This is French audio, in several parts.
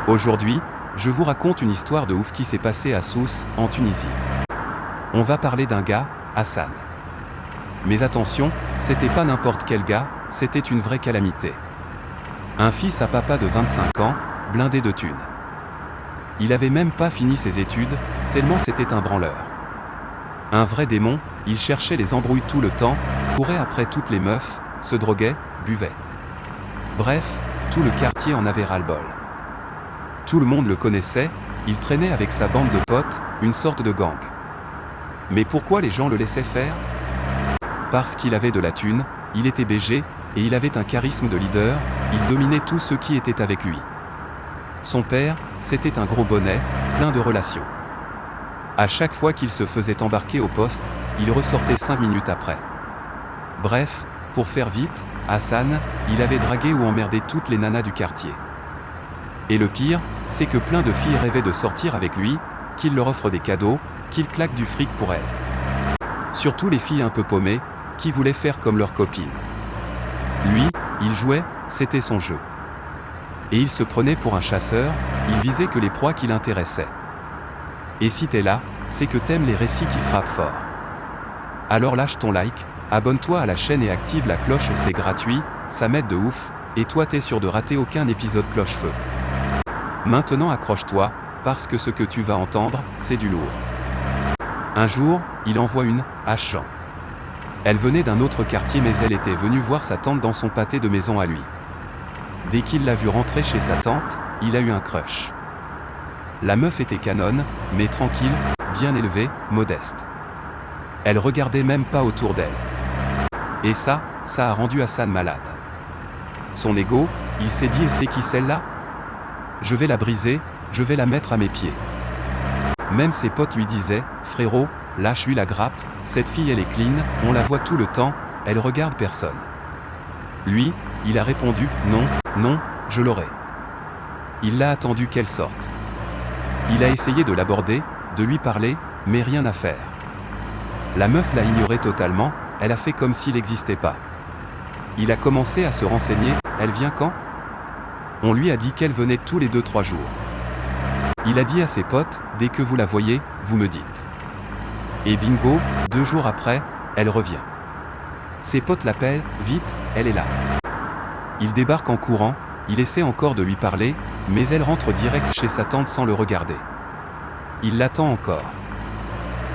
Aujourd'hui, je vous raconte une histoire de ouf qui s'est passée à Sousse, en Tunisie. On va parler d'un gars, Hassan. Mais attention, c'était pas n'importe quel gars, c'était une vraie calamité. Un fils à papa de 25 ans, blindé de thunes. Il avait même pas fini ses études, tellement c'était un branleur. Un vrai démon, il cherchait les embrouilles tout le temps, courait après toutes les meufs, se droguait, buvait. Bref, tout le quartier en avait ras-le-bol. Tout le monde le connaissait, il traînait avec sa bande de potes, une sorte de gang. Mais pourquoi les gens le laissaient faire? Parce qu'il avait de la thune, il était BG, et il avait un charisme de leader, il dominait tous ceux qui étaient avec lui. Son père, c'était un gros bonnet, plein de relations. À chaque fois qu'il se faisait embarquer au poste, il ressortait 5 minutes après. Bref, pour faire vite, Hassan, il avait dragué ou emmerdé toutes les nanas du quartier. Et le pire, c'est que plein de filles rêvaient de sortir avec lui, qu'il leur offre des cadeaux, qu'il claque du fric pour elles. Surtout les filles un peu paumées, qui voulaient faire comme leurs copines. Lui, il jouait, c'était son jeu. Et il se prenait pour un chasseur, il visait que les proies qui l'intéressaient. Et si t'es là, c'est que t'aimes les récits qui frappent fort. Alors lâche ton like, abonne-toi à la chaîne et active la cloche, c'est gratuit, ça m'aide de ouf, et toi t'es sûr de rater aucun épisode cloche-feu. Maintenant accroche-toi, parce que ce que tu vas entendre, c'est du lourd. Un jour, il envoie une, H. Elle venait d'un autre quartier mais elle était venue voir sa tante dans son pâté de maison à lui. Dès qu'il l'a vue rentrer chez sa tante, il a eu un crush. La meuf était canonne, mais tranquille, bien élevée, modeste. Elle regardait même pas autour d'elle. Et ça a rendu Hassan malade. Son ego, il s'est dit, elle sait qui celle-là? Je vais la briser, je vais la mettre à mes pieds. Même ses potes lui disaient, frérot, lâche-lui la grappe, cette fille elle est clean, on la voit tout le temps, elle regarde personne. Lui, il a répondu, non, je l'aurai. Il l'a attendu qu'elle sorte. Il a essayé de l'aborder, de lui parler, mais rien à faire. La meuf l'a ignoré totalement, elle a fait comme s'il n'existait pas. Il a commencé à se renseigner, elle vient quand? On lui a dit qu'elle venait tous les 2-3 jours. Il a dit à ses potes, dès que vous la voyez, vous me dites. Et bingo, 2 jours après, elle revient. Ses potes l'appellent, vite, elle est là. Il débarque en courant, il essaie encore de lui parler, mais elle rentre direct chez sa tante sans le regarder. Il l'attend encore.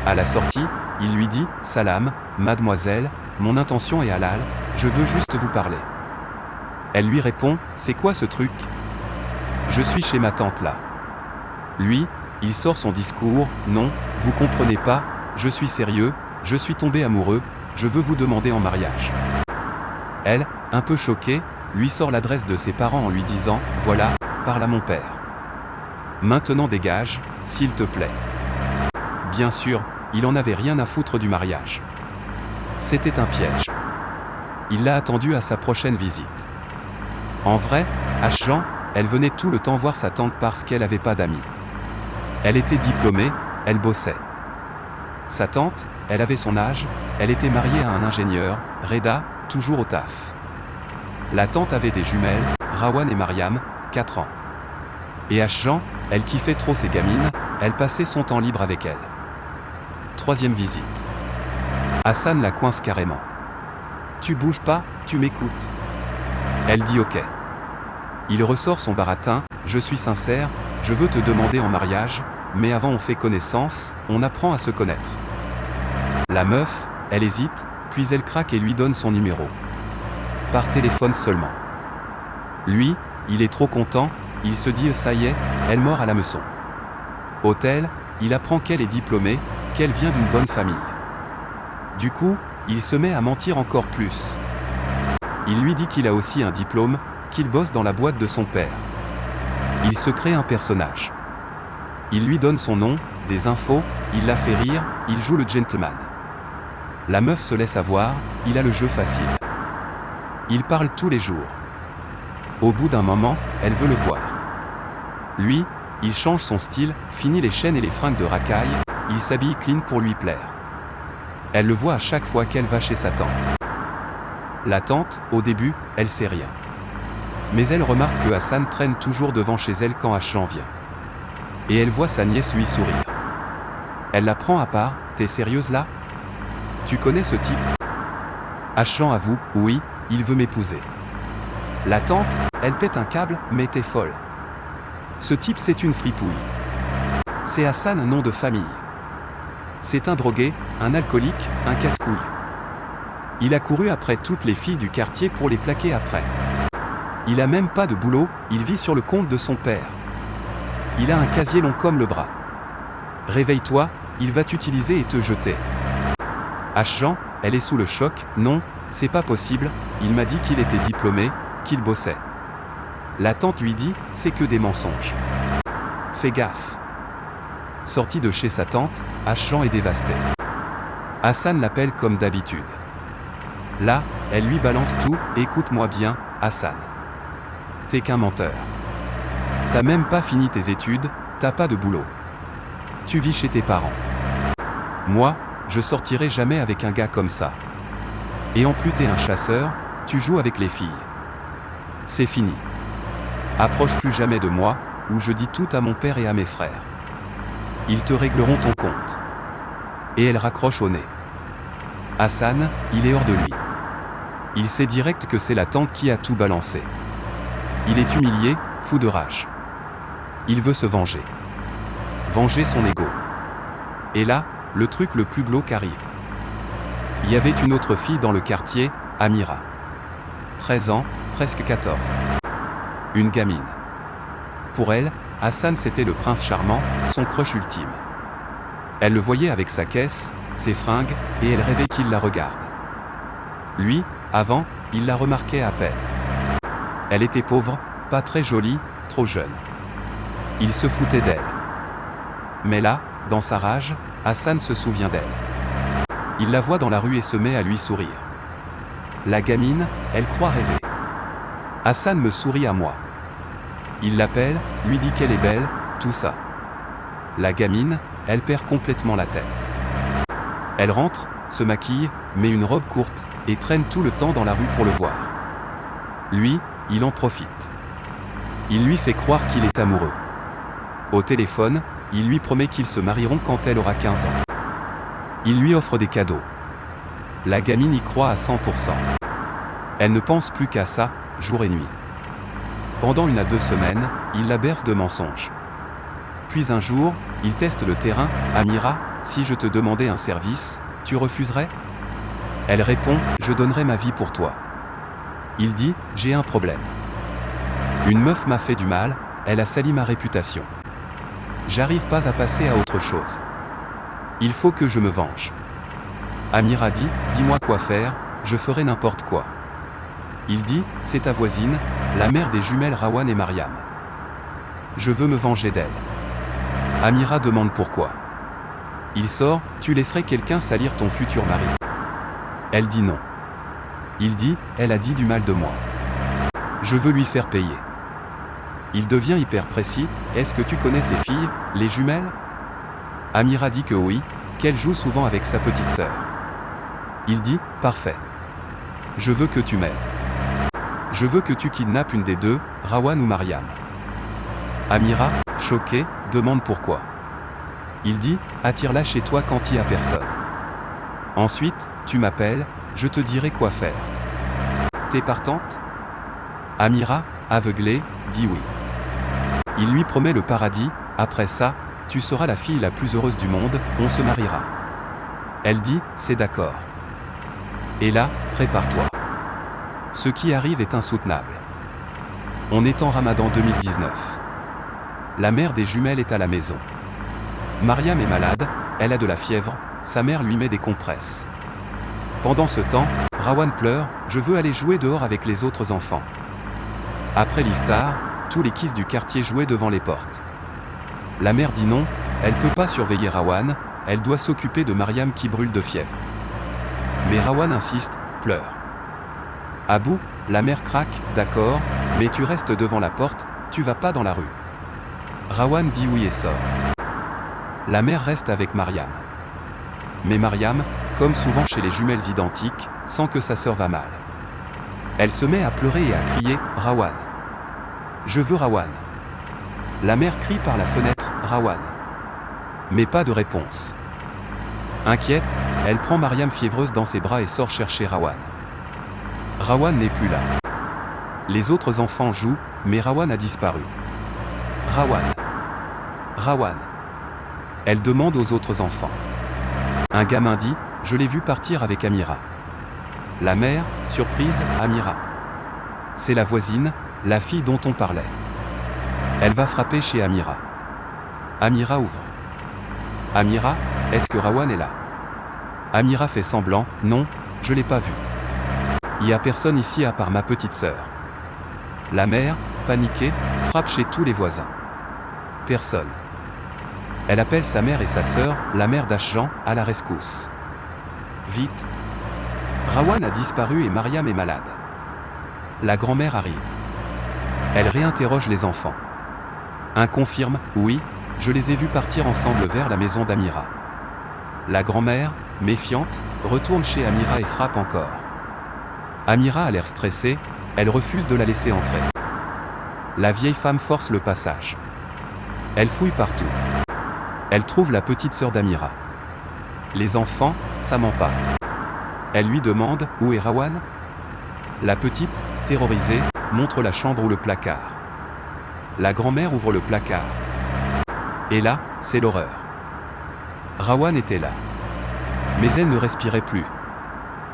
À la sortie, il lui dit, salam, mademoiselle, mon intention est halal, je veux juste vous parler. Elle lui répond, c'est quoi ce truc? Je suis chez ma tante là. Lui, il sort son discours, non, vous comprenez pas, je suis sérieux, je suis tombé amoureux, je veux vous demander en mariage. Elle, un peu choquée, lui sort l'adresse de ses parents en lui disant, voilà, parle à mon père. Maintenant dégage, s'il te plaît. Bien sûr, il en avait rien à foutre du mariage. C'était un piège. Il l'a attendu à sa prochaine visite. En vrai, H. Elle venait tout le temps voir sa tante parce qu'elle avait pas d'amis. Elle était diplômée, elle bossait. Sa tante, elle avait son âge, elle était mariée à un ingénieur, Reda, toujours au taf. La tante avait des jumelles, Rawan et Mariam, 4 ans. Et H. Elle kiffait trop ses gamines, elle passait son temps libre avec elle. 3e visite. Hassan la coince carrément. Tu bouges pas, tu m'écoutes. Elle dit ok. Il ressort son baratin, je suis sincère, je veux te demander en mariage, mais avant on fait connaissance, on apprend à se connaître. La meuf, elle hésite, puis elle craque et lui donne son numéro. Par téléphone seulement. Lui, il est trop content, il se dit ça y est, elle mord à l'hameçon. Hôtel, il apprend qu'elle est diplômée, qu'elle vient d'une bonne famille. Du coup, il se met à mentir encore plus. Il lui dit qu'il a aussi un diplôme, qu'il bosse dans la boîte de son père. Il se crée un personnage. Il lui donne son nom, des infos, il la fait rire, il joue le gentleman. La meuf se laisse avoir, il a le jeu facile. Il parle tous les jours. Au bout d'un moment, elle veut le voir. Lui, il change son style, finit les chaînes et les fringues de racaille, il s'habille clean pour lui plaire. Elle le voit à chaque fois qu'elle va chez sa tante. La tante, au début, elle sait rien. Mais elle remarque que Hassan traîne toujours devant chez elle quand Jean vient. Et elle voit sa nièce lui sourire. Elle la prend à part. T'es sérieuse là? Tu connais ce type? Jean avoue, oui, il veut m'épouser. La tante, elle pète un câble, mais t'es folle. Ce type c'est une fripouille. C'est Hassan, nom de famille. C'est un drogué, un alcoolique, un casse-couille. Il a couru après toutes les filles du quartier pour les plaquer après. Il a même pas de boulot, il vit sur le compte de son père. Il a un casier long comme le bras. Réveille-toi, il va t'utiliser et te jeter. Jean, elle est sous le choc. Non, c'est pas possible, il m'a dit qu'il était diplômé, qu'il bossait. La tante lui dit, c'est que des mensonges. Fais gaffe. Sorti de chez sa tante, Jean est dévasté. Hassan l'appelle comme d'habitude. Là, elle lui balance tout. Écoute-moi bien, Hassan. T'es qu'un menteur. T'as même pas fini tes études, t'as pas de boulot. Tu vis chez tes parents. Moi, je sortirai jamais avec un gars comme ça. Et en plus t'es un chasseur, tu joues avec les filles. C'est fini. Approche plus jamais de moi, ou je dis tout à mon père et à mes frères. Ils te régleront ton compte. Et elle raccroche au nez. Hassan, il est hors de lui. Il sait direct que c'est la tante qui a tout balancé. Il est humilié, fou de rage. Il veut se venger. Venger son ego. Et là, le truc le plus glauque arrive. Il y avait une autre fille dans le quartier, Amira. 13 ans, presque 14. Une gamine. Pour elle, Hassan c'était le prince charmant, son crush ultime. Elle le voyait avec sa caisse, ses fringues, et elle rêvait qu'il la regarde. Lui, avant, il la remarquait à peine. Elle était pauvre, pas très jolie, trop jeune. Il se foutait d'elle. Mais là, dans sa rage, Hassan se souvient d'elle. Il la voit dans la rue et se met à lui sourire. La gamine, elle croit rêver. Hassan me sourit à moi. Il l'appelle, lui dit qu'elle est belle, tout ça. La gamine, elle perd complètement la tête. Elle rentre, se maquille, met une robe courte, et traîne tout le temps dans la rue pour le voir. Lui, il en profite. Il lui fait croire qu'il est amoureux. Au téléphone, il lui promet qu'ils se marieront quand elle aura 15 ans. Il lui offre des cadeaux. La gamine y croit à 100%. Elle ne pense plus qu'à ça, jour et nuit. Pendant 1 à 2 semaines, il la berce de mensonges. Puis un jour, il teste le terrain. Amira, si je te demandais un service, tu refuserais? Elle répond, je donnerais ma vie pour toi. Il dit, j'ai un problème. Une meuf m'a fait du mal, elle a sali ma réputation. J'arrive pas à passer à autre chose. Il faut que je me venge. Amira dit, dis-moi quoi faire, je ferai n'importe quoi. Il dit, c'est ta voisine, la mère des jumelles Rawan et Mariam. Je veux me venger d'elle. Amira demande pourquoi. Il sort, tu laisserais quelqu'un salir ton futur mari? Elle dit non. Il dit, elle a dit du mal de moi. Je veux lui faire payer. Il devient hyper précis, est-ce que tu connais ces filles, les jumelles? Amira dit que oui, qu'elle joue souvent avec sa petite sœur. Il dit, parfait. Je veux que tu m'aides. Je veux que tu kidnappes une des deux, Rawan ou Mariam. Amira, choquée, demande pourquoi. Il dit, attire-la chez toi quand il n'y a personne. Ensuite, tu m'appelles, je te dirai quoi faire. T'es partante? Amira, aveuglée, dit oui. Il lui promet le paradis, après ça, tu seras la fille la plus heureuse du monde, on se mariera. Elle dit, c'est d'accord. Et là, prépare-toi. Ce qui arrive est insoutenable. On est en Ramadan 2019. La mère des jumelles est à la maison. Mariam est malade, elle a de la fièvre, sa mère lui met des compresses. Pendant ce temps, Rawan pleure, je veux aller jouer dehors avec les autres enfants. Après l'iftar, tous les kids du quartier jouaient devant les portes. La mère dit non, elle peut pas surveiller Rawan, elle doit s'occuper de Mariam qui brûle de fièvre. Mais Rawan insiste, pleure. À bout, la mère craque, d'accord, mais tu restes devant la porte, tu vas pas dans la rue. Rawan dit oui et sort. La mère reste avec Mariam. Mais Mariam, comme souvent chez les jumelles identiques, sent que sa sœur va mal. Elle se met à pleurer et à crier, Rawan. Je veux Rawan. La mère crie par la fenêtre, Rawan. Mais pas de réponse. Inquiète, elle prend Mariam fiévreuse dans ses bras et sort chercher Rawan. Rawan n'est plus là. Les autres enfants jouent, mais Rawan a disparu. Rawan. Rawan. Elle demande aux autres enfants. Un gamin dit, je l'ai vu partir avec Amira. La mère, surprise, Amira. C'est la voisine, la fille dont on parlait. Elle va frapper chez Amira. Amira ouvre. Amira, est-ce que Rawan est là? Amira fait semblant, non, je l'ai pas vu. Il y a personne ici à part ma petite sœur. La mère, paniquée, frappe chez tous les voisins. Personne. Elle appelle sa mère et sa sœur, la mère d'Ashjan, à la rescousse. Vite. Rawan a disparu et Mariam est malade. La grand-mère arrive. Elle réinterroge les enfants. Un confirme, oui, je les ai vus partir ensemble vers la maison d'Amira. La grand-mère, méfiante, retourne chez Amira et frappe encore. Amira a l'air stressée, elle refuse de la laisser entrer. La vieille femme force le passage. Elle fouille partout. Elle trouve la petite sœur d'Amira. Les enfants, ça ment pas. Elle lui demande, où est Rawan? La petite, terrorisée, montre la chambre ou le placard. La grand-mère ouvre le placard. Et là, c'est l'horreur. Rawan était là. Mais elle ne respirait plus.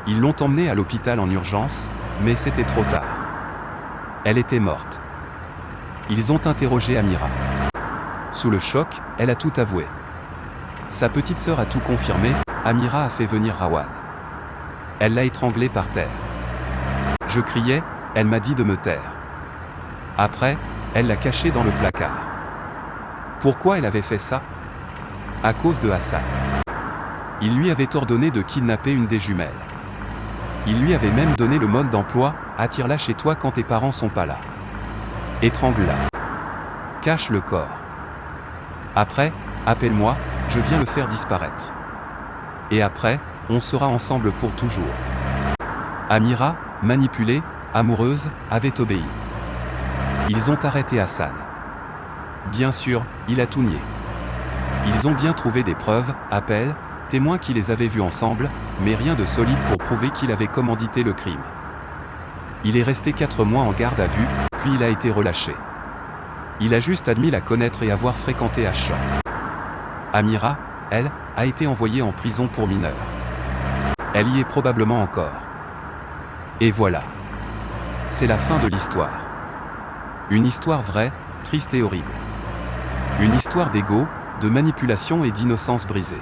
Ils l'ont emmenée à l'hôpital en urgence, mais c'était trop tard. Elle était morte. Ils ont interrogé Amira. Sous le choc, elle a tout avoué. Sa petite sœur a tout confirmé, Amira a fait venir Rawan. Elle l'a étranglé par terre. Je criais, elle m'a dit de me taire. Après, elle l'a caché dans le placard. Pourquoi elle avait fait ça? À cause de Hassan. Il lui avait ordonné de kidnapper une des jumelles. Il lui avait même donné le mode d'emploi, attire-la chez toi quand tes parents sont pas là. Étrangle-la. Cache le corps. Après, appelle-moi, je viens le faire disparaître. Et après, on sera ensemble pour toujours. Amira, manipulée, amoureuse, avait obéi. Ils ont arrêté Hassan. Bien sûr, il a tout nié. Ils ont bien trouvé des preuves, appels, témoins qui les avaient vus ensemble, mais rien de solide pour prouver qu'il avait commandité le crime. Il est resté 4 mois en garde à vue, puis il a été relâché. Il a juste admis la connaître et avoir fréquenté Ashjan. Amira, elle, a été envoyée en prison pour mineur. Elle y est probablement encore. Et voilà. C'est la fin de l'histoire. Une histoire vraie, triste et horrible. Une histoire d'ego, de manipulation et d'innocence brisée.